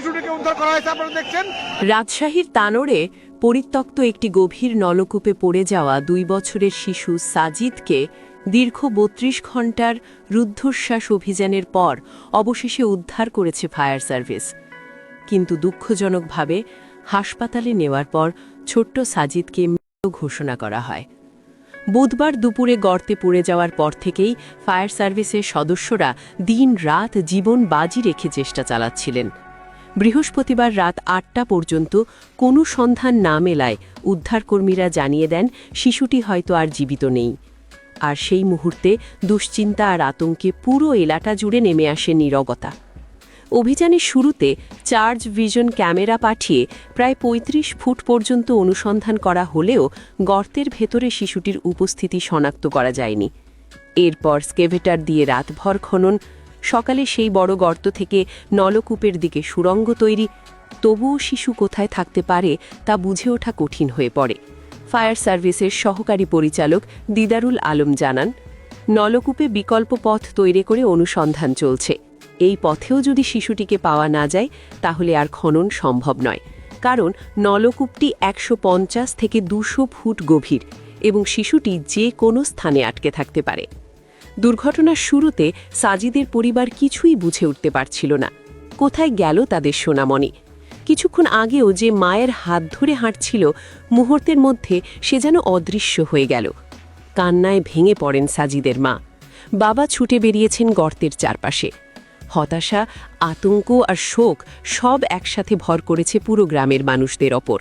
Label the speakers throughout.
Speaker 1: শিশুটিকে উদ্ধার করা হয়েছে, আপনারা দেখছেন।
Speaker 2: রাজশাহীর তানোরে পরিত্যক্ত একটি গভীর নলকূপে পড়ে যাওয়া 2 বছরের শিশু সাজিদকে দীর্ঘ 32 ঘণ্টার রুদ্ধশ্বাস অভিযানের পর অবশেষে উদ্ধার করেছে ফায়ার সার্ভিস। কিন্তু দুঃখজনকভাবে হাসপাতালে নেওয়ার পর ছোট্ট সাজিদকে মৃত ঘোষণা করা হয়। বুধবার দুপুরে গর্তে পড়ে যাওয়ার পর থেকেই ফায়ার সার্ভিসের সদস্যরা দিন-রাত জীবন বাজি রেখে চেষ্টা চালাচ্ছিলেন। বৃহস্পতিবার রাত 8টা পর্যন্ত কোনো সন্ধান না মেলায় উদ্ধারকর্মীরা জানিয়ে দেন শিশুটি হয়তো আর জীবিত নেই। আর সেই মুহূর্তে দুশ্চিন্তা আর আতঙ্কে পুরো এলাকা জুড়ে নেমে আসে নীরবতা। অভিযানের শুরুতে চার্জ ভিশন ক্যামেরা পাঠিয়ে প্রায় 35 ফুট পর্যন্ত অনুসন্ধান করা হলেও গর্তের ভেতরে শিশুটির উপস্থিতি শনাক্ত করা যায়নি। এরপর স্কেভেটার দিয়ে রাতভর খনন, সকালে সেই বড় গর্ত থেকে নলকূপের দিকে সুড়ঙ্গ তৈরি। তবুও শিশু কোথায় থাকতে পারে তা বুঝে ওঠা কঠিন হয়ে পড়ে। ফায়ার সার্ভিসের সহকারী পরিচালক দিদারুল আলম জানান, নলকূপে বিকল্প পথ তৈরি করে অনুসন্ধান চলছে। এই পথেও যদি শিশুটিকে পাওয়া না যায় তাহলে আর খনন সম্ভব নয়, কারণ নলকূপটি 150 থেকে 200 ফুট গভীর এবং শিশুটি যে কোনো স্থানে আটকে থাকতে পারে। দুর্ঘটনার শুরুতে সাজিদের পরিবার কিছুই বুঝে উঠতে পারছিল না, কোথায় গেল তাদের সোনামণি। কিছুক্ষণ আগেও যে মায়ের হাত ধরে হাঁটছিল, মুহূর্তের মধ্যে সে যেন অদৃশ্য হয়ে গেল। কান্নায় ভেঙে পড়েন সাজিদের মা। বাবা ছুটে বেরিয়েছেন গর্তের চারপাশে। হতাশা, আতঙ্ক আর শোক সব একসাথে ভর করেছে পুরো গ্রামের মানুষদের ওপর।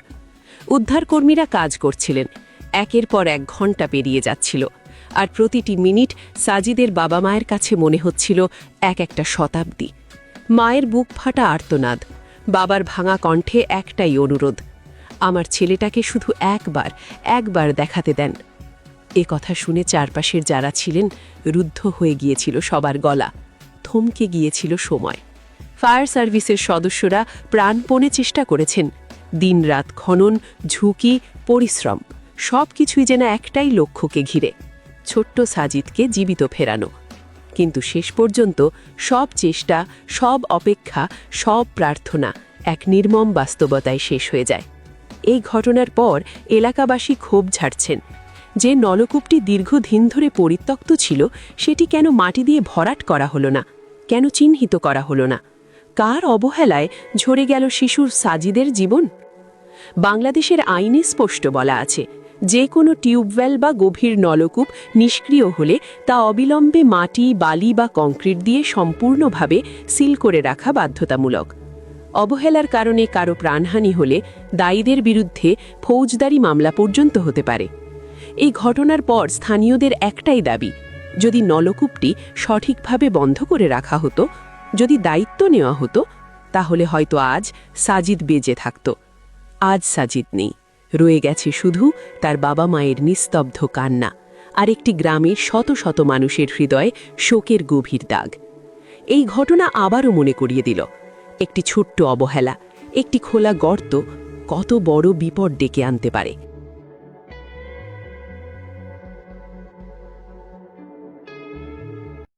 Speaker 2: উদ্ধারকর্মীরা কাজ করছিলেন, একের পর 1 ঘণ্টা পেরিয়ে যাচ্ছিল, আর প্রতিটি মিনিট সাজিদের বাবা মায়ের কাছে মনে হচ্ছিল একটা শতাব্দী। মায়ের বুক ফাটা আর্তনাদ, বাবার ভাঙা কণ্ঠে একটাই অনুরোধ, আমার ছেলেটাকে শুধু একবার দেখাতে দেন। এ কথা শুনে চারপাশের যারা ছিলেন রুদ্ধ হয়ে গিয়েছিল সবার গলা, থমকে গিয়েছিল সময়। ফায়ার সার্ভিসের সদস্যরা প্রাণপণে চেষ্টা করেছেন। দিনরাত খনন, ঝুঁকি, পরিশ্রম সব কিছুই যেন একটাই লক্ষ্যকে ঘিরে, ছোট্ট সাজিদকে জীবিত ফেরানো। কিন্তু শেষ পর্যন্ত সব চেষ্টা, সব অপেক্ষা, সব প্রার্থনা এক নির্মম বাস্তবতায় শেষ হয়ে যায়। এই ঘটনার পর এলাকাবাসী ক্ষোভ ঝাড়ছেন। যে নলকূপটি দীর্ঘদিন ধরে পরিত্যক্ত ছিল, সেটি কেন মাটি দিয়ে ভরাট করা হলো না? কেন চিহ্নিত করা হলো না? কার অবহেলায় ঝরে গেল শিশুর সাজিদের জীবন? বাংলাদেশের আইনে স্পষ্ট বলা আছে, যে কোনো টিউবওয়েল বা গভীর নলকূপ নিষ্ক্রিয় হলে তা অবিলম্বে মাটি, বালি বা কংক্রিট দিয়ে সম্পূর্ণভাবে সিল করে রাখা বাধ্যতামূলক। অবহেলার কারণে কারো প্রাণহানি হলে দায়ীদের বিরুদ্ধে ফৌজদারি মামলা পর্যন্ত হতে পারে। এই ঘটনার পর স্থানীয়দের একটাই দাবি, যদি নলকূপটি সঠিকভাবে বন্ধ করে রাখা হতো, যদি দায়িত্ব নেওয়া হতো, তাহলে হয়তো আজ সাজিদ বেঁচে থাকত। আজ সাজিদ নেই, রয়ে গেছে শুধু তার বাবা মায়ের নিস্তব্ধ কান্না আর একটি গ্রামের শত শত মানুষের হৃদয়ে শোকের গভীর দাগ। এই ঘটনা আবারও মনে করিয়ে দিল, একটি ছোট্ট অবহেলা, একটি খোলা গর্ত কত বড় বিপদ ডেকে আনতে পারে।